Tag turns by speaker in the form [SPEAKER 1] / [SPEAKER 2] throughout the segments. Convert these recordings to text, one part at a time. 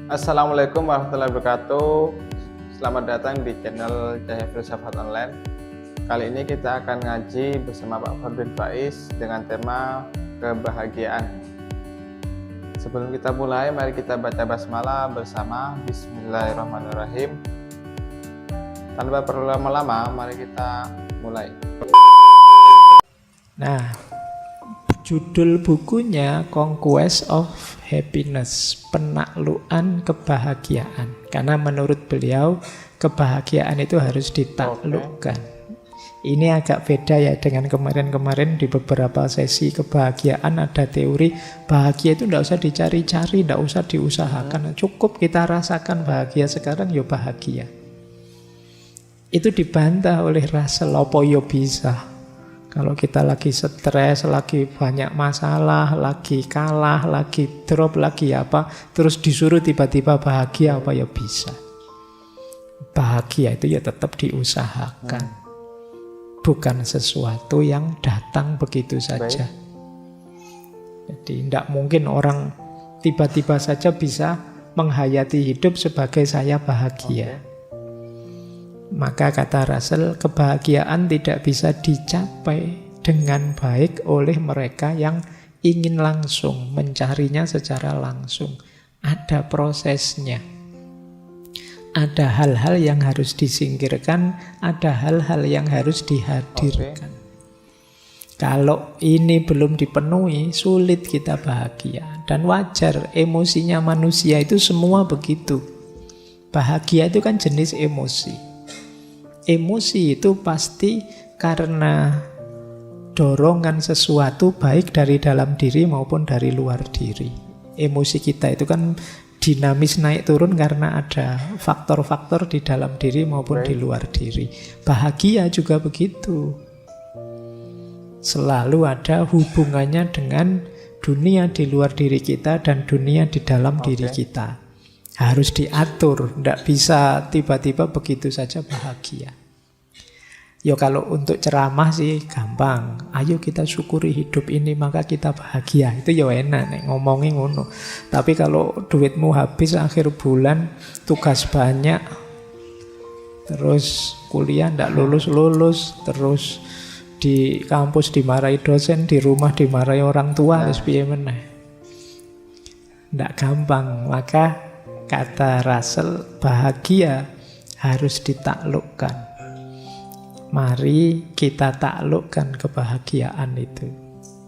[SPEAKER 1] Assalamualaikum warahmatullahi wabarakatuh. Selamat datang di channel Cahaya Filsafat Online. Kali ini kita akan ngaji bersama Pak Fardin Faiz dengan tema kebahagiaan. Sebelum kita mulai, mari kita baca basmalah bersama. Bismillahirrahmanirrahim. Tanpa perlu lama-lama, mari kita mulai.
[SPEAKER 2] Nah, judul bukunya Conquest of Happiness, penaklukan kebahagiaan. Karena menurut beliau kebahagiaan itu harus ditaklukkan. Ini agak beda ya dengan kemarin-kemarin di beberapa sesi kebahagiaan ada teori bahagia itu tidak usah dicari-cari, tidak usah diusahakan. Cukup kita rasakan bahagia sekarang, ya bahagia. Itu dibantah oleh Russell, apa ya bisa. Kalau kita lagi stres, lagi banyak masalah, lagi kalah, lagi drop, lagi apa, terus disuruh tiba-tiba bahagia, apa ya bisa. Bahagia itu ya tetap diusahakan. Bukan sesuatu yang datang begitu saja. Jadi tidak mungkin orang tiba-tiba saja bisa menghayati hidup sebagai saya bahagia. Maka kata Russell, kebahagiaan tidak bisa dicapai dengan baik oleh mereka yang ingin langsung, mencarinya secara langsung. Ada prosesnya. Ada hal-hal yang harus disingkirkan, ada hal-hal yang harus dihadirkan. Kalau ini belum dipenuhi, sulit kita bahagia. Dan wajar, emosinya manusia itu semua begitu. Bahagia itu kan jenis emosi. Emosi itu pasti karena dorongan sesuatu baik dari dalam diri maupun dari luar diri. Emosi kita itu kan dinamis naik turun karena ada faktor-faktor di dalam diri maupun di luar diri. Bahagia juga begitu. Selalu ada hubungannya dengan dunia di luar diri kita dan dunia di dalam diri kita. Harus diatur, tidak bisa tiba-tiba begitu saja bahagia. Ya kalau untuk ceramah sih gampang. Ayo kita syukuri hidup ini maka kita bahagia. Itu ya enak nek ngomongin ngono. Tapi kalau duitmu habis akhir bulan, tugas banyak, terus kuliah ndak lulus-lulus, terus di kampus dimarahi dosen, di rumah dimarahi orang tua, terus piye meneh. Ndak gampang. Maka kata Russell, bahagia harus ditaklukkan. Mari kita taklukkan kebahagiaan itu.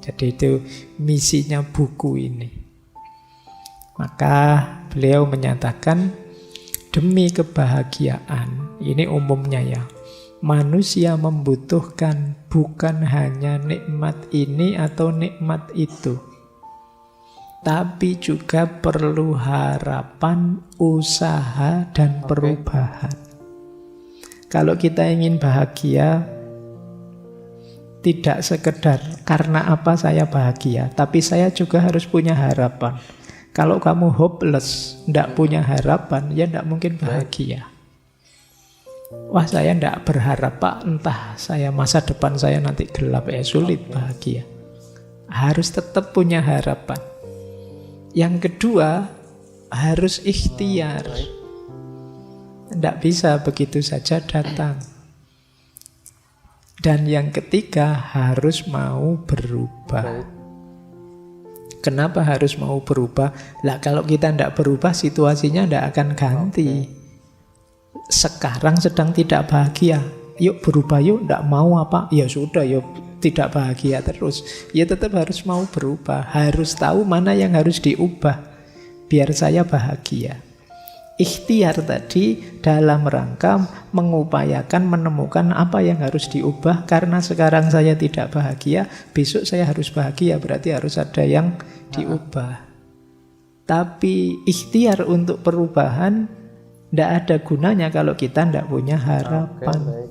[SPEAKER 2] Jadi itu misinya buku ini. Maka beliau menyatakan, demi kebahagiaan, ini umumnya ya, manusia membutuhkan bukan hanya nikmat ini atau nikmat itu, tapi juga perlu harapan, usaha, dan perubahan. Kalau kita ingin bahagia, tidak sekedar karena apa saya bahagia, tapi saya juga harus punya harapan. Kalau kamu hopeless, tidak punya harapan, ya tidak mungkin bahagia. Wah, saya tidak berharap Pak, entah saya masa depan saya nanti gelap, sulit bahagia. Harus tetap punya harapan. Yang kedua, harus ikhtiar. Tidak bisa begitu saja datang. Dan yang ketiga, harus mau berubah. Kenapa harus mau berubah? Lah kalau kita tidak berubah, situasinya tidak akan ganti. Sekarang sedang tidak bahagia, yuk berubah yuk, tidak mau apa? Ya sudah, yuk tidak bahagia terus. Ya tetap harus mau berubah. Harus tahu mana yang harus diubah biar saya bahagia. Ikhtiar tadi dalam rangka mengupayakan menemukan apa yang harus diubah. Karena sekarang saya tidak bahagia, besok saya harus bahagia, berarti harus ada yang diubah. Tapi ikhtiar untuk perubahan tidak ada gunanya kalau kita tidak punya harapan.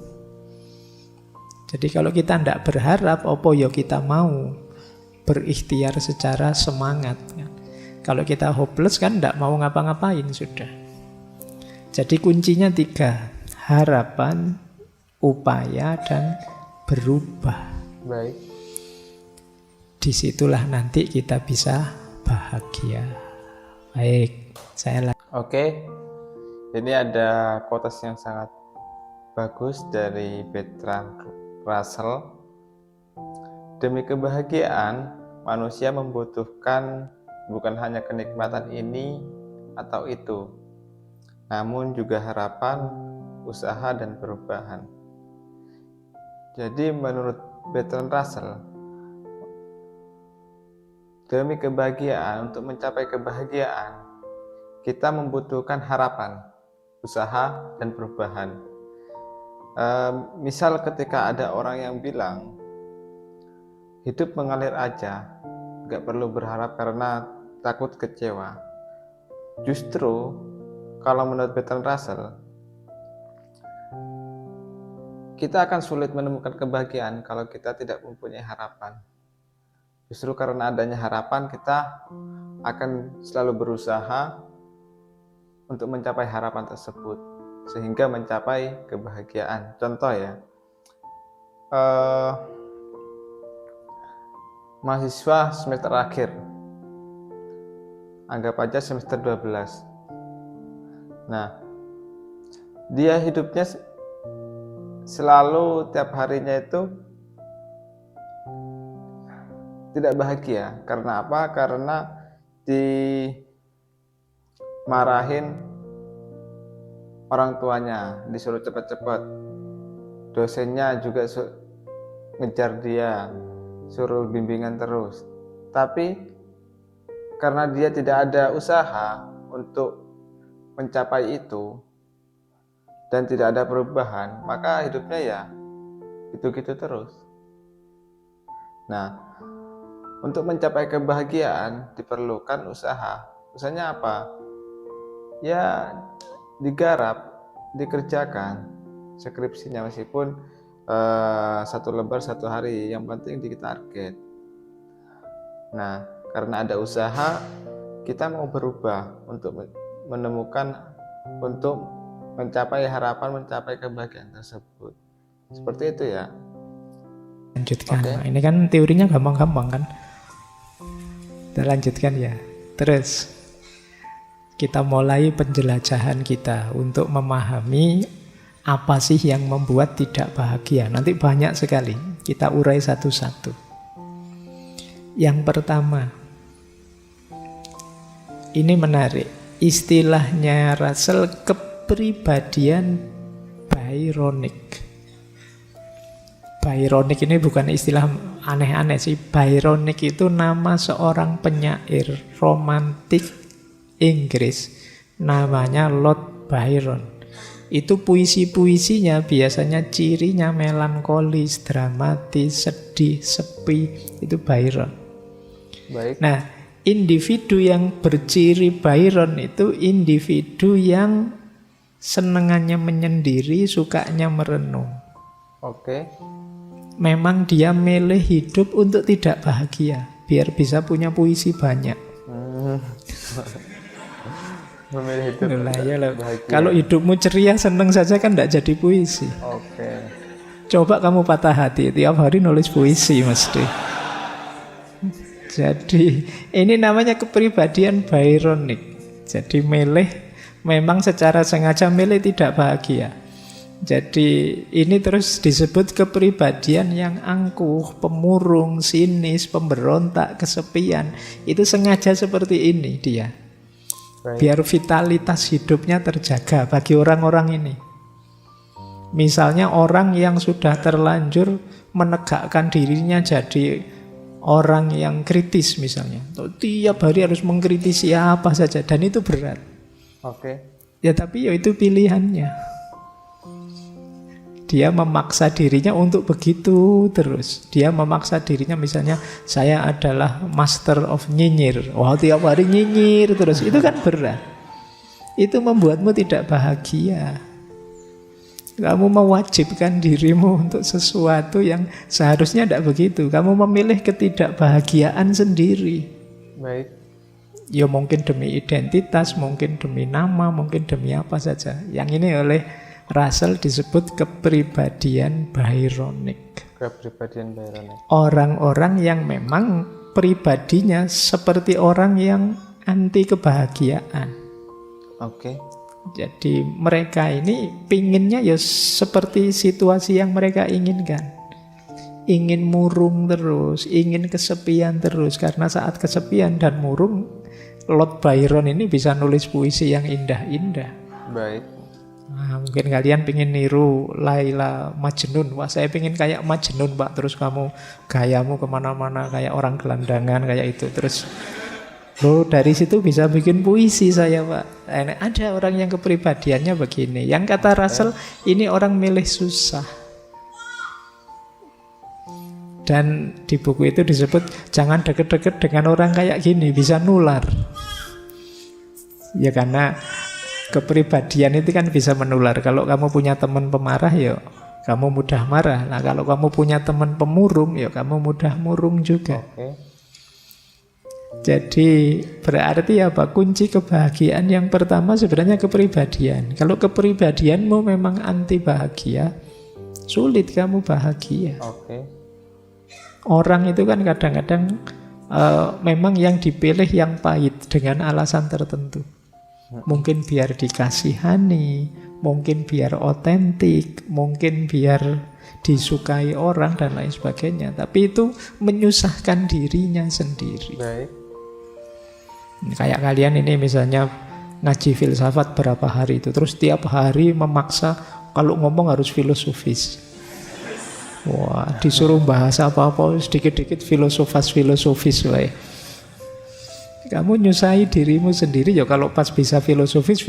[SPEAKER 2] Jadi kalau kita tidak berharap, apa ya kita mau berikhtiar secara semangat. Kalau kita hopeless kan tidak mau ngapa-ngapain sudah. Jadi kuncinya 3, harapan, upaya, dan berubah.
[SPEAKER 1] Baik.
[SPEAKER 2] Disitulah nanti kita bisa bahagia. Baik, Saya
[SPEAKER 1] Oke, ini ada quotes yang sangat bagus dari Bertrand Russell. Demi kebahagiaan, manusia membutuhkan bukan hanya kenikmatan ini atau itu, namun juga harapan, usaha, dan perubahan. Jadi menurut Bertrand Russell, demi kebahagiaan, untuk mencapai kebahagiaan, kita membutuhkan harapan, usaha, dan perubahan. Misal ketika ada orang yang bilang, hidup mengalir aja, gak perlu berharap karena takut kecewa. Justru, kalau menurut Bertrand Russell, kita akan sulit menemukan kebahagiaan kalau kita tidak mempunyai harapan. Justru karena adanya harapan, kita akan selalu berusaha untuk mencapai harapan tersebut, sehingga mencapai kebahagiaan. Contoh ya, mahasiswa semester akhir, anggap aja semester 12. Nah, dia hidupnya selalu tiap harinya itu tidak bahagia. Karena apa? Karena dimarahin orang tuanya, disuruh cepat-cepat, dosennya juga ngejar dia, suruh bimbingan terus. Tapi karena dia tidak ada usaha untuk mencapai itu dan tidak ada perubahan, maka hidupnya ya gitu-gitu terus. Nah, untuk mencapai kebahagiaan diperlukan usaha. Usahanya apa? Ya digarap, dikerjakan skripsinya, meskipun 1 lembar 1 hari, yang penting ditarget. Nah, karena ada usaha, kita mau berubah untuk menemukan, untuk mencapai harapan, mencapai kebahagiaan tersebut. Seperti itu ya.
[SPEAKER 2] lanjutkan. Nah, ini kan teorinya gampang-gampang kan. Kita lanjutkan ya. Terus kita mulai penjelajahan kita untuk memahami apa sih yang membuat tidak bahagia. Nanti banyak sekali, kita urai satu-satu. Yang pertama, ini menarik, istilahnya Russell, kepribadian Byronic. Byronic ini bukan istilah aneh-aneh sih. Byronic itu nama seorang penyair romantik Inggris, namanya Lord Byron. Itu puisi-puisinya biasanya cirinya melankolis, dramatis, sedih, sepi. Itu Byron.
[SPEAKER 1] Baik.
[SPEAKER 2] Nah, individu yang berciri Byron itu individu yang senengannya menyendiri, sukanya merenung.
[SPEAKER 1] Oke.
[SPEAKER 2] Memang dia milih hidup untuk tidak bahagia, biar bisa punya puisi banyak.
[SPEAKER 1] Memilih hidup
[SPEAKER 2] bahagia. Kalau hidupmu ceria, seneng saja kan tidak jadi puisi.
[SPEAKER 1] Oke.
[SPEAKER 2] Coba kamu patah hati, tiap hari nulis puisi mesti. Jadi ini namanya kepribadian Byronic. Jadi memang secara sengaja milih tidak bahagia. Jadi ini terus disebut kepribadian yang angkuh, pemurung, sinis, pemberontak, kesepian. Itu sengaja seperti ini dia.
[SPEAKER 1] Baik.
[SPEAKER 2] Biar vitalitas hidupnya terjaga bagi orang-orang ini. Misalnya orang yang sudah terlanjur menegakkan dirinya jadi orang yang kritis misalnya. Tiap hari harus mengkritisi apa saja, dan itu berat.
[SPEAKER 1] Oke.
[SPEAKER 2] Ya tapi ya itu pilihannya. Dia memaksa dirinya untuk begitu terus. Dia memaksa dirinya misalnya, saya adalah master of nyinyir. Wah, tiap hari nyinyir terus. Itu kan berat. Itu membuatmu tidak bahagia. Kamu mewajibkan dirimu untuk sesuatu yang seharusnya tidak begitu. Kamu memilih ketidakbahagiaan sendiri.
[SPEAKER 1] Baik.
[SPEAKER 2] Ya mungkin demi identitas, mungkin demi nama, mungkin demi apa saja. Yang ini oleh Russell disebut kepribadian Byronic.
[SPEAKER 1] Kepribadian Byronic.
[SPEAKER 2] Orang-orang yang memang pribadinya seperti orang yang anti kebahagiaan.
[SPEAKER 1] Oke.
[SPEAKER 2] Jadi mereka ini pinginnya ya seperti situasi yang mereka inginkan. Ingin murung terus, ingin kesepian terus. Karena saat kesepian dan murung, Lord Byron ini bisa nulis puisi yang indah-indah.
[SPEAKER 1] Baik.
[SPEAKER 2] Nah, mungkin kalian pengen niru Laila Majnun. Wah, saya pengen kayak Majnun, Pak. Terus kamu gayamu kemana-mana kayak orang gelandangan kayak itu. Terus loh, dari situ bisa bikin puisi saya, Pak. Ada orang yang kepribadiannya begini. Yang kata Russell, ini orang milih susah. Dan di buku itu disebut, jangan deket-deket dengan orang kayak gini, bisa nular. Ya karena kepribadian itu kan bisa menular. Kalau kamu punya teman pemarah, ya kamu mudah marah. Nah, kalau kamu punya teman pemurung, ya kamu mudah murung juga.
[SPEAKER 1] Oke.
[SPEAKER 2] Jadi berarti apa? Kunci kebahagiaan yang pertama sebenarnya kepribadian. Kalau kepribadianmu memang anti bahagia, sulit kamu bahagia.
[SPEAKER 1] Oke.
[SPEAKER 2] Orang itu kan kadang-kadang memang yang dipilih yang pahit dengan alasan tertentu. Mungkin biar dikasihani, mungkin biar otentik, mungkin biar disukai orang dan lain sebagainya. Tapi itu menyusahkan dirinya sendiri.
[SPEAKER 1] Baik.
[SPEAKER 2] Kayak kalian ini misalnya ngaji filsafat berapa hari itu, terus tiap hari memaksa kalau ngomong harus filosofis. Wah, disuruh bahas apa-apa sedikit-dikit filosofis wae. Kamu nyusahi dirimu sendiri ya. Kalau pas bisa filosofis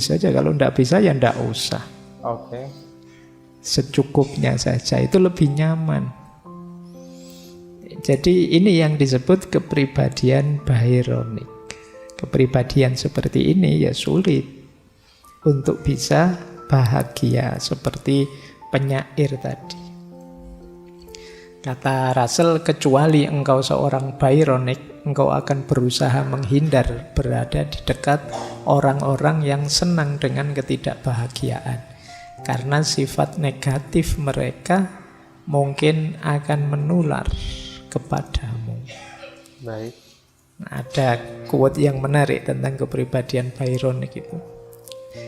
[SPEAKER 2] saja, kalau ndak bisa ya ndak usah.
[SPEAKER 1] Oke.
[SPEAKER 2] Secukupnya saja, itu lebih nyaman. Jadi ini yang disebut kepribadian Byronic. Kepribadian seperti ini ya sulit untuk bisa bahagia seperti penyair tadi. Kata Russell, kecuali engkau seorang Byronic, engkau akan berusaha menghindar berada di dekat orang-orang yang senang dengan ketidakbahagiaan. Karena sifat negatif mereka mungkin akan menular kepadamu.
[SPEAKER 1] Baik.
[SPEAKER 2] Ada quote yang menarik tentang kepribadian Byronic itu.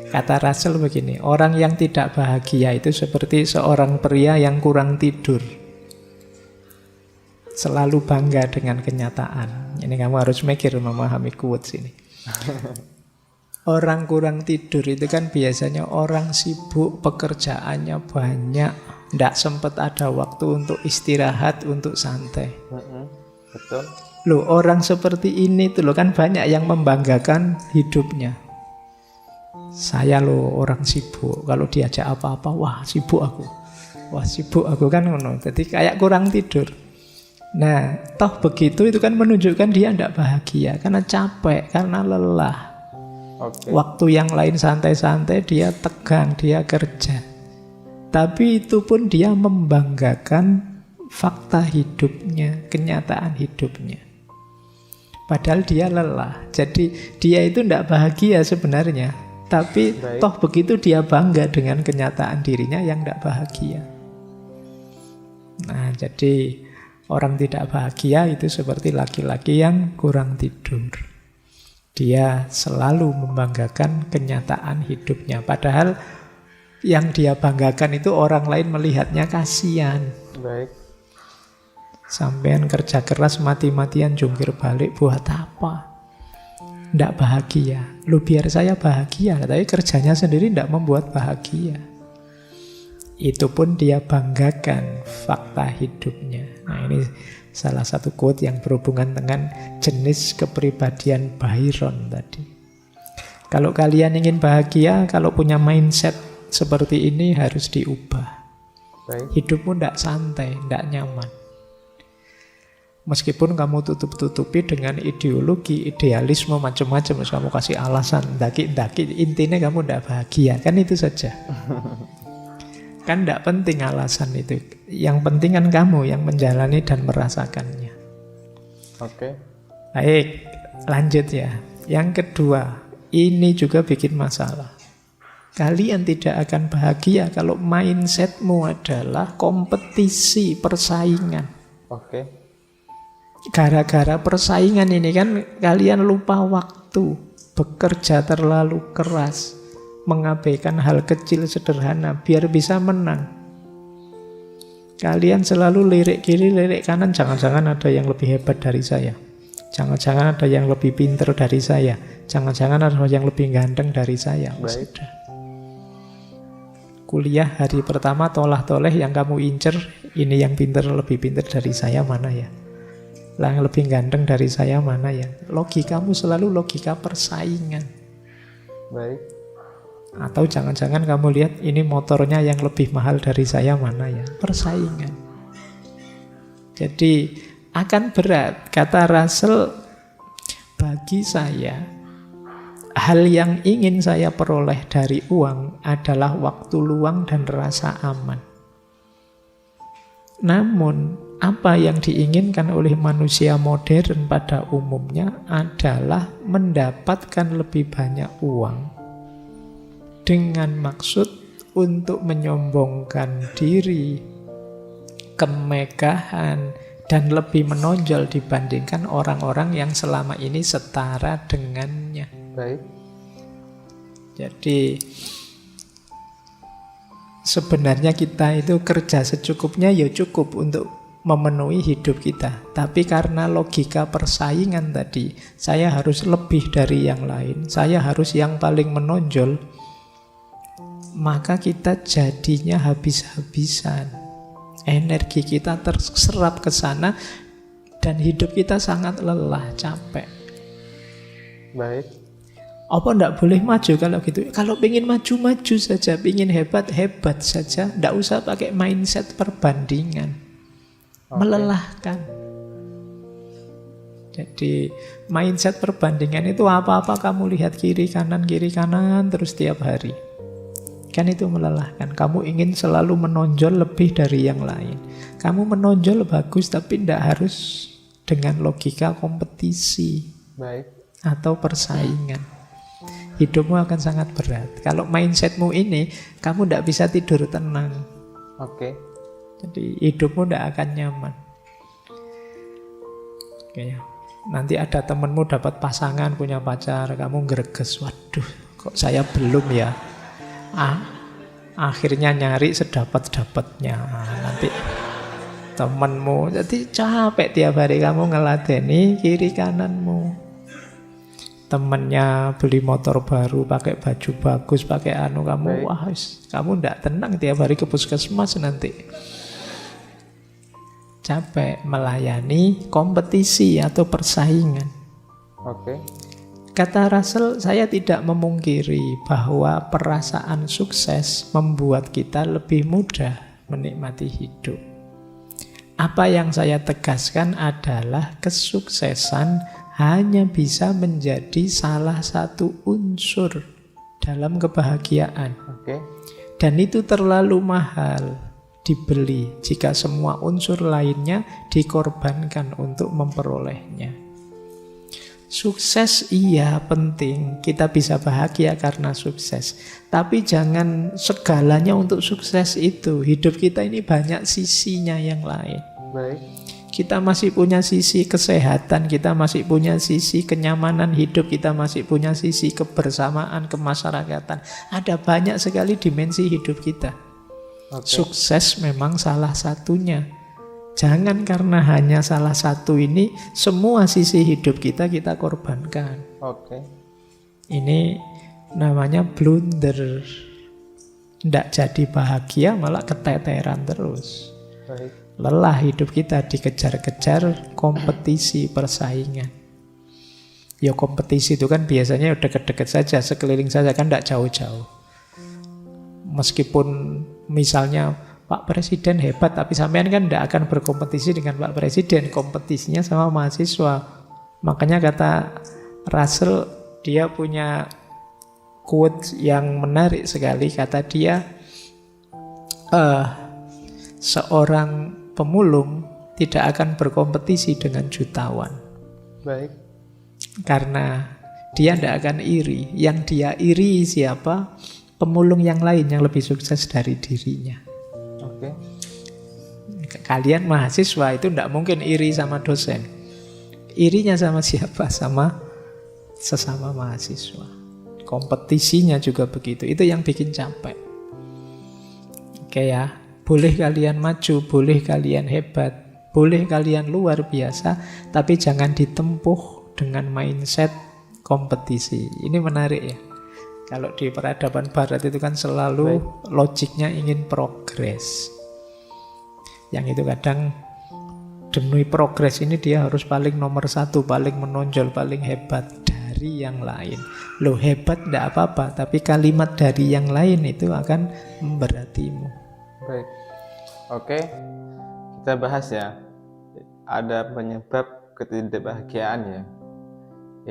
[SPEAKER 2] Kata Russell begini, orang yang tidak bahagia itu seperti seorang pria yang kurang tidur. Selalu bangga dengan kenyataan. Ini kamu harus mikir memahami quotes ini. Orang kurang tidur itu kan biasanya orang sibuk, pekerjaannya banyak, tidak sempat ada waktu untuk istirahat, untuk santai.
[SPEAKER 1] Betul.
[SPEAKER 2] Loh, orang seperti ini tuh loh kan banyak yang membanggakan hidupnya. Saya loh orang sibuk, kalau diajak apa-apa, wah sibuk aku. Wah sibuk aku kan ngono. Jadi kayak kurang tidur. Nah, toh begitu itu kan menunjukkan dia tidak bahagia karena capek, karena lelah.
[SPEAKER 1] Oke.
[SPEAKER 2] Waktu yang lain santai-santai, dia tegang, dia kerja. Tapi itu pun dia membanggakan fakta hidupnya, kenyataan hidupnya. Padahal dia lelah. Jadi dia itu tidak bahagia sebenarnya. Tapi toh begitu dia bangga dengan kenyataan dirinya yang tidak bahagia. Nah, jadi orang tidak bahagia itu seperti laki-laki yang kurang tidur. Dia selalu membanggakan kenyataan hidupnya. Padahal yang dia banggakan itu orang lain melihatnya kasihan.
[SPEAKER 1] Baik.
[SPEAKER 2] Sampean kerja keras mati-matian jungkir balik buat apa? Tidak bahagia. Lu biar saya bahagia, tapi kerjanya sendiri tidak membuat bahagia. Itu pun dia banggakan fakta hidupnya. Nah, ini salah satu quote yang berhubungan dengan jenis kepribadian Byron tadi. Kalau kalian ingin bahagia, kalau punya mindset seperti ini harus diubah.
[SPEAKER 1] Baik.
[SPEAKER 2] Hidupmu tidak santai, tidak nyaman. Meskipun kamu tutup-tutupi dengan ideologi, idealisme macam-macam, kamu kasih alasan, daki-daki, intinya kamu tidak bahagia, kan itu saja. Kan tidak penting alasan itu. Yang penting kan kamu yang menjalani dan merasakannya.
[SPEAKER 1] Oke.
[SPEAKER 2] Baik, lanjut ya. Yang kedua, ini juga bikin masalah. Kalian tidak akan bahagia kalau mindsetmu adalah kompetisi, persaingan.
[SPEAKER 1] Oke.
[SPEAKER 2] Gara-gara persaingan ini kan kalian lupa waktu. bekerja terlalu keras, mengabaikan hal kecil sederhana biar bisa menang. Kalian selalu lirik kiri, lirik kanan, jangan-jangan ada yang lebih hebat dari saya. Jangan-jangan ada yang lebih pinter dari saya. Jangan-jangan ada yang lebih ganteng dari saya.
[SPEAKER 1] Baik.
[SPEAKER 2] Sudah. Kuliah hari pertama tolah-toleh yang kamu incer, ini yang pinter, lebih pinter dari saya mana ya? Yang lebih ganteng dari saya mana ya? Logikamu selalu logika persaingan.
[SPEAKER 1] Baik.
[SPEAKER 2] Atau jangan-jangan kamu lihat ini motornya yang lebih mahal dari saya mana ya? Persaingan. Jadi akan berat. Kata Russell, bagi saya hal yang ingin saya peroleh dari uang adalah waktu luang dan rasa aman. Namun apa yang diinginkan oleh manusia modern pada umumnya adalah mendapatkan lebih banyak uang dengan maksud untuk menyombongkan diri, kemegahan, dan lebih menonjol dibandingkan orang-orang yang selama ini setara dengannya.
[SPEAKER 1] Baik.
[SPEAKER 2] Jadi sebenarnya kita itu kerja secukupnya ya cukup untuk memenuhi hidup kita. Tapi karena logika persaingan tadi, saya harus lebih dari yang lain, saya harus yang paling menonjol, maka kita jadinya habis-habisan. Energi kita terserap ke sana dan hidup kita sangat lelah, capek.
[SPEAKER 1] Baik.
[SPEAKER 2] Apa ndak boleh maju kalau gitu? Kalau pengen maju-maju saja, pengen hebat-hebat saja, ndak usah pakai mindset perbandingan. Melelahkan. Jadi mindset perbandingan itu apa-apa kamu lihat kiri kanan terus tiap hari. Kan itu melelahkan. Kamu ingin selalu menonjol lebih dari yang lain. Kamu menonjol bagus tapi tidak harus dengan logika kompetisi.
[SPEAKER 1] Baik.
[SPEAKER 2] Atau persaingan. Hidupmu akan sangat berat. Kalau mindsetmu ini, kamu tidak bisa tidur tenang.
[SPEAKER 1] Oke.
[SPEAKER 2] Jadi hidupmu tidak akan nyaman. Oke. Nanti ada temenmu dapat pasangan, punya pacar, kamu greges. Waduh, kok saya belum ya? Akhirnya nyari sedapat-dapatnya. Nanti temenmu jadi capek tiap hari kamu ngeladeni kiri kananmu. Temennya beli motor baru, pakai baju bagus, pakai kamu kamu ndak tenang tiap hari ke puskesmas nanti. Capek melayani kompetisi atau persaingan.
[SPEAKER 1] Oke.
[SPEAKER 2] Kata Russell, saya tidak memungkiri bahwa perasaan sukses membuat kita lebih mudah menikmati hidup. Apa yang saya tegaskan adalah kesuksesan hanya bisa menjadi salah satu unsur dalam kebahagiaan.
[SPEAKER 1] Oke.
[SPEAKER 2] Dan itu terlalu mahal dibeli jika semua unsur lainnya dikorbankan untuk memperolehnya. Sukses iya penting, kita bisa bahagia karena sukses. Tapi jangan segalanya untuk sukses itu. Hidup kita ini banyak sisinya yang lain.
[SPEAKER 1] Baik.
[SPEAKER 2] Kita masih punya sisi kesehatan, kita masih punya sisi kenyamanan hidup, kita masih punya sisi kebersamaan, kemasyarakatan. Ada banyak sekali dimensi hidup kita.
[SPEAKER 1] Oke.
[SPEAKER 2] Sukses memang salah satunya. Jangan karena hanya salah satu ini, semua sisi hidup kita korbankan.
[SPEAKER 1] Oke.
[SPEAKER 2] Ini namanya blunder. Tidak jadi bahagia, malah keteteran terus.
[SPEAKER 1] Baik.
[SPEAKER 2] Lelah hidup kita dikejar-kejar kompetisi, persaingan. Ya kompetisi itu kan biasanya deket-deket saja, sekeliling saja, kan tidak jauh-jauh. Meskipun misalnya Pak Presiden hebat, tapi sampean kan tidak akan berkompetisi dengan Pak Presiden, kompetisinya sama mahasiswa. Makanya kata Russell, dia punya quote yang menarik sekali. Kata dia, seorang pemulung tidak akan berkompetisi dengan jutawan.
[SPEAKER 1] Baik.
[SPEAKER 2] Karena dia tidak akan iri. Yang dia iri siapa? Pemulung yang lain yang lebih sukses dari dirinya.
[SPEAKER 1] Oke.
[SPEAKER 2] Kalian mahasiswa itu tidak mungkin iri sama dosen. Irinya sama siapa? Sama sesama mahasiswa. Kompetisinya juga begitu. Itu yang bikin capek. Oke ya, boleh kalian maju, boleh kalian hebat, boleh kalian luar biasa, tapi jangan ditempuh dengan mindset kompetisi. Ini menarik ya. Kalau di peradaban barat itu kan selalu logiknya ingin progres. Yang itu kadang demi progres ini dia harus paling nomor satu, paling menonjol, paling hebat dari yang lain. Loh, hebat tidak apa-apa, tapi kalimat dari yang lain itu akan memberatimu.
[SPEAKER 1] Baik, oke, kita bahas ya. Ada penyebab ketidakbahagiaan ya.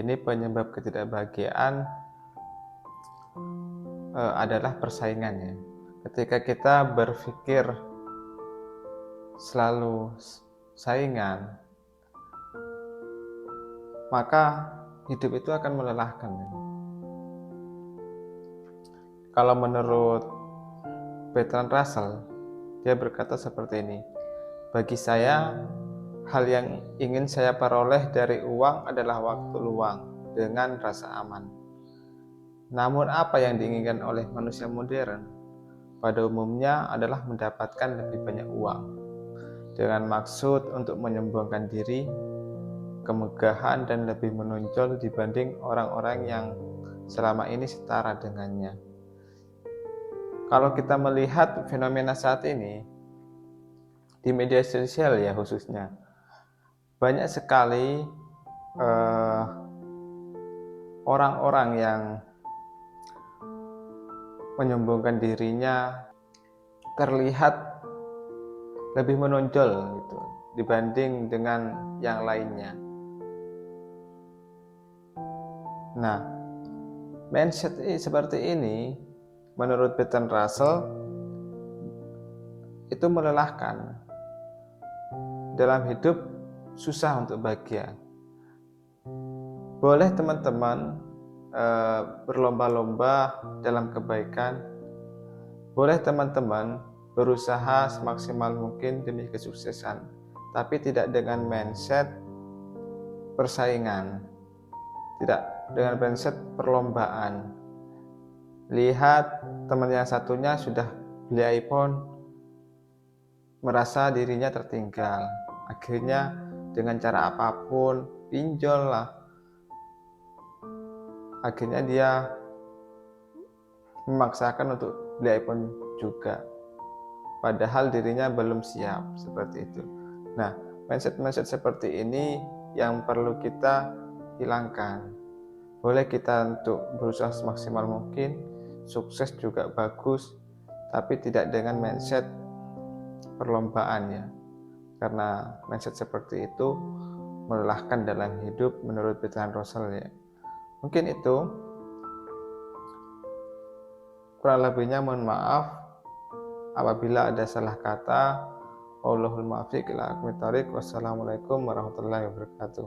[SPEAKER 1] Ini penyebab ketidakbahagiaan adalah persaingan ya. Ketika kita berpikir selalu saingan, maka hidup itu akan melelahkan ya. Kalau menurut Bertrand Russell, dia berkata seperti ini, bagi saya, hal yang ingin saya peroleh dari uang adalah waktu luang dengan rasa aman. Namun apa yang diinginkan oleh manusia modern pada umumnya adalah mendapatkan lebih banyak uang dengan maksud untuk menyombongkan diri, kemegahan, dan lebih menonjol dibanding orang-orang yang selama ini setara dengannya. Kalau kita melihat fenomena saat ini di media sosial ya khususnya, banyak sekali orang-orang yang menyombongkan dirinya terlihat lebih menonjol gitu dibanding dengan yang lainnya. Nah, mindset seperti ini menurut Bertrand Russell itu melelahkan. Dalam hidup susah untuk bahagia. Boleh teman-teman berlomba-lomba dalam kebaikan. Boleh teman-teman berusaha semaksimal mungkin demi kesuksesan, tapi tidak dengan mindset persaingan, tidak dengan mindset perlombaan. Lihat teman yang satunya sudah beli iPhone, merasa dirinya tertinggal. Akhirnya dengan cara apapun, pinjol lah, akhirnya dia memaksakan untuk beli iPhone juga, padahal dirinya belum siap seperti itu. Nah, mindset-mindset seperti ini yang perlu kita hilangkan. Boleh kita untuk berusaha semaksimal mungkin, sukses juga bagus, tapi tidak dengan mindset perlombaan ya. Karena mindset seperti itu melelahkan dalam hidup menurut Bertrand Russell ya. Mungkin itu, kurang lebihnya mohon maaf apabila ada salah kata. Wallahul muwaffiq ila aqwamit thoriq. Wassalamualaikum warahmatullahi wabarakatuh.